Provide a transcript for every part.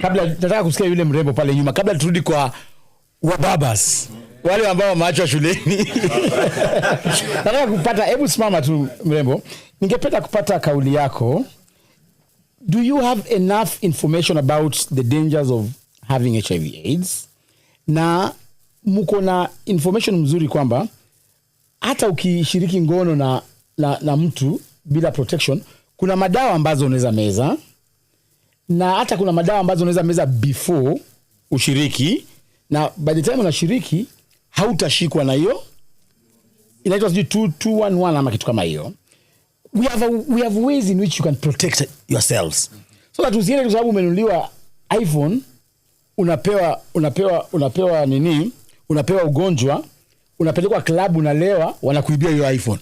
kabla nataka kusikia yule mrembo pale nyuma, kabla turudi kwa wababas wale ambao wameachwa shuleni. Nataka kupata, hebu simama tu mrembo, ningependa kupata kauli yako. Do you have enough information about the dangers of having HIV AIDS? Na mko na information mzuri kwamba hata ukishiriki ngono na mtu bila protection, kuna madawa ambazo unaweza meza, na hata kuna madawa ambazo unaweza meza before ushiriki, na by the time unashiriki hautashikwa na hiyo. Inaitwa 211 ama kitu kama hiyo. We have ways in which you can protect yourselves. So that usiende kwa sababu umenunuliwa iPhone, unapewa nini? Unapewa ugonjwa, unapelekwa club, unalewa, wanakuibia hiyo iPhone.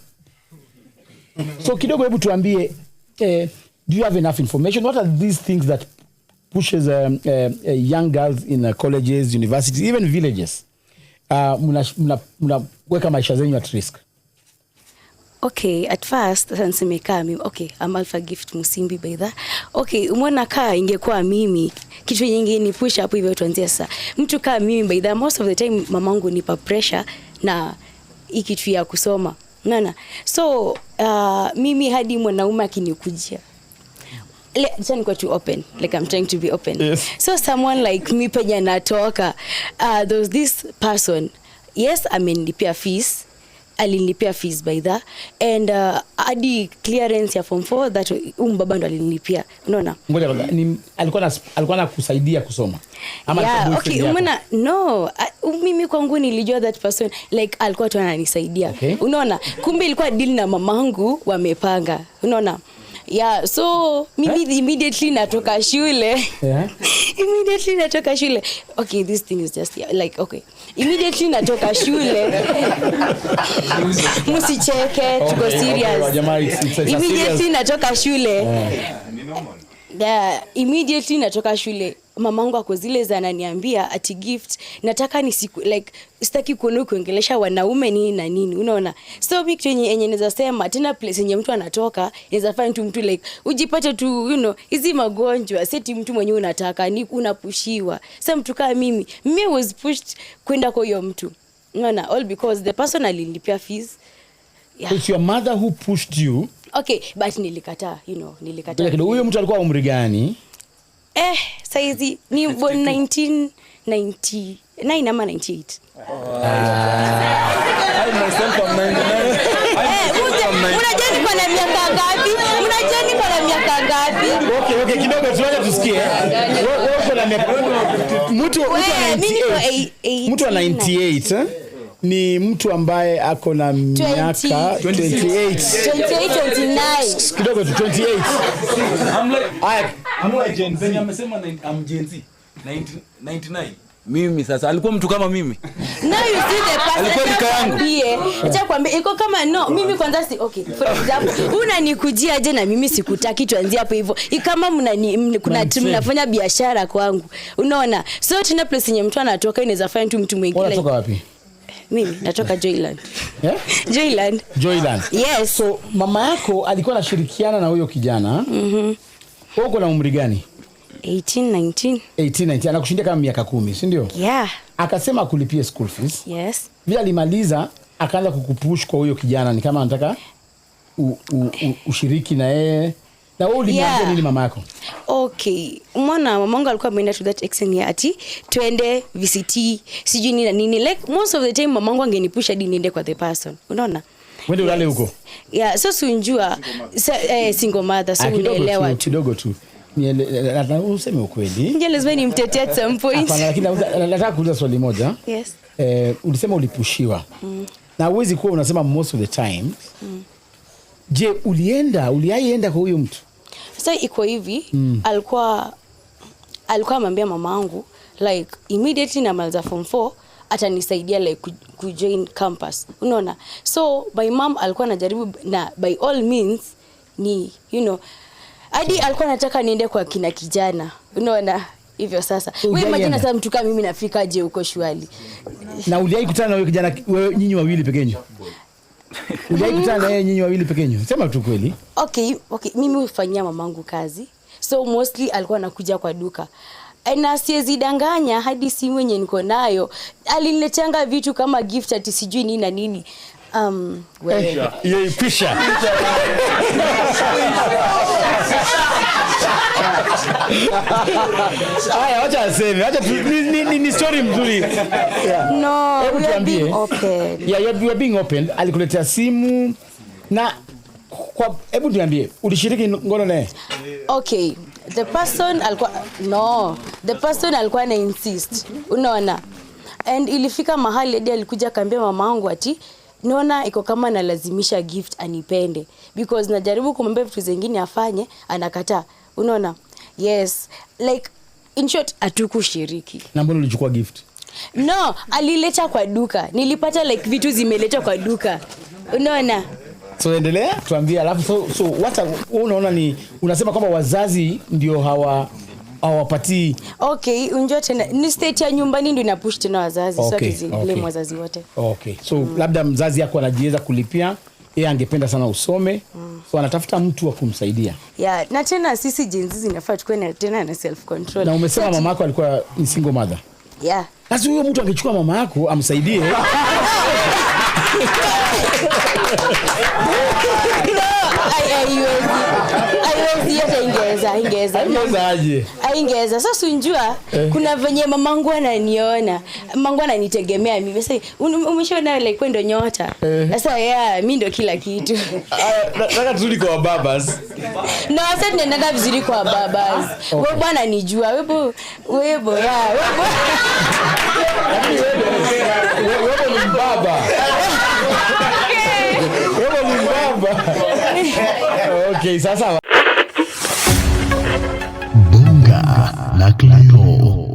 So kidogo hebu tuambie, do you have enough information? What are these things that pushes young girls in colleges, universities, even villages? Mnaweka maisha zenyu at risk. Okay, at first nimekaa mimi. Okay, I'm Alpha Gift Musimbi by that. Okay, umeona kaa ingekuwa mimi kitu nyingine ni push up hivyo tuanzie sasa. Mtu kaa mimi by that, most of the time mamangu nipa pressure na hiki kitu ya kusoma. Unaona? So mimi hadi mwanaume akinikujia, let's go to open, like I'm trying to be open. Yes. So someone like me penye natoka, there's this person, yes, amenilipia fees, alinilipia fees by that, and hadi clearance ya form 4 that baba ndo alinilipia. Unaona? Ngoja alikuwa anakusaidia kusoma ama yeah, okay, umeona? No, mimi kwangu nilijua that person like alikuwa tu ananisaidia. Okay. Unaona? Kumbe ilikuwa deal na mamangu wamepanga. Unaona? Yeah, so mimi immediately natoka shule. Yeah. Immediately natoka shule. Okay, this thing is just like okay. Immediately natoka shule. Msicheke, tuko serious. Immediately natoka shule. Yeah, immediately natoka shule. Mamangu ako zile za ananiambia ati Gift, nataka nisiku like sitaki kuona kuongelesha wanaume nini na nini, unaona? So mimi yenye naweza sema tena place yenye mtu anatoka inaweza find mtu like ujipate tu hizi magonjwa seti mtu mwenyewe unataka ni unapushiwa. Sasa mtu kama mimi was pushed kwenda kwa hiyo mtu, unaona, all because the person alinilipia fees. Yeah. It's your mother who pushed you. Okay, but nilikataa, nilikataa. Huyo mtu alikuwa umri gani? Saizi ni 1999 ama 98. I myself am 99. Unajua niko na miaka ngapi? Okay, kidogo tuaje tusikie. Wewe uko na miaka mtu wa 98 ni mtu ambaye ako na miaka 28. Kidogo tu 28. I'm like Gen Z. Amesema I'm Gen Z. 99. Mimi sasa alikuwa mtu kama mimi. Now you see the person. Alikuwa rika yangu. Acha kwambia iko kama mimi kwanza si okay. For example, unanikujia aje na mimi sikutaki tuanzie hapo hivyo. Kama mnafanya biashara kwangu. Unaona? So tuna place yenye mtu anatoka inaweza fanya tu mtu mwingine. Unatoka wapi? Mimi natoka Joyland. Yeah? Joyland. Yes. So mama yako alikuwa anashirikiana na huyo kijana. Wewe uko na umri gani? 18, 19. Anakushindia kama miaka 10, si ndio? Yeah. Akasema kulipia school fees. Yes. Vile alimaliza akaanza kukupush kwa huyo kijana, ni kama anataka ushiriki na yeye. Na wewe ulimwambia nini mama yako? Okay. Mamangu alikuwa ameenda to that extent ya ati twende VCT, sijui nini na nini. Like most of the time mamangu angenipush hadi niende kwa the person. Unaona? Wende ulale huko. Yeah, so unjua single mother, so unaelewa kidogo tu. Useme ukweli. Nje lazima nimtetee at some point. Hapana, lakini nataka kuuliza swali moja. Yes. Ulisema ulipushiwa. Na huwezi kuwa unasema most of the time. Je, uliaienda kwa huyo mtu? Sasa iko hivi, alikuwa amwambia mamangu like immediately na maliza form 4 atanisaidia like kujoin campus. Unaona? So my mom alikuwa anajaribu na by all means ni hadi alikuwa anataka niende kwa kina kijana. Unaona? Hivyo sasa. Wewe imagine sasa mtu kama mimi nafika je huko shwali. Na uliai kutana na huyo kijana nyinyi wawili pekenyo? Uliai kutana na yeye nyinyi wawili pekenyo? Sema tu kweli. Okay, mimi hufanyia mamangu kazi. So mostly alikuwa anakuja kwa duka. na siwezi danganya, hadi simu yenye niko nayo aliniletanga vitu kama gift ati sijui nini na nini. Yeye pisha. Haya, acha aseme. Acha ni story mzuri. Yeah. No, hebu tuambie. Yeah, you are being open. Alikuletea simu na hebu tuambie, ulishiriki ngono naye? Okay. The person alikuwa na insist. Unaona? And ilifika mahali hadi alikuja kaambia mamangu ati naona iko kama nalazimisha gift anipende because najaribu kumwambia vitu zingine afanye anakataa. Unaona? Yes. Like in short hatukushiriki. Na mbona ulichukua gift? No, alileta kwa duka. Nilipata like vitu zimeletwa kwa duka. Unaona? So endelea tuambie, alafu so what unaona ni unasema kwamba wazazi ndio hawapati. Okay, unjua tena ni state ya nyumbani ndio inapush tena wazazi, okay, so zile wazazi wote. Okay. So labda mzazi yako anajiweza kulipia, yeye angependa sana usome. So anatafuta mtu wa kumsaidia. Yeah, na tena sisi Gen Z zinafaa tukue na tena na self control. Na umesema mama yako alikuwa ni single mother. Yeah. Sasa huyo mtu angechukua mama yako amsaidie. Ingeza. Sasa unjua kuna venye mamangu ananiona. Mamangu ananitegemea mimi. Sasa umeshaona like kwendo nyota. Sasa mimi ndio kila kitu. Nataka turudi kwa babas. No, sasa tunaenda vizuri kwa babas. Wewe bwana nijua. Wewe ni baba. Wewe ni baba. Okay, sasa Bunga la Clio.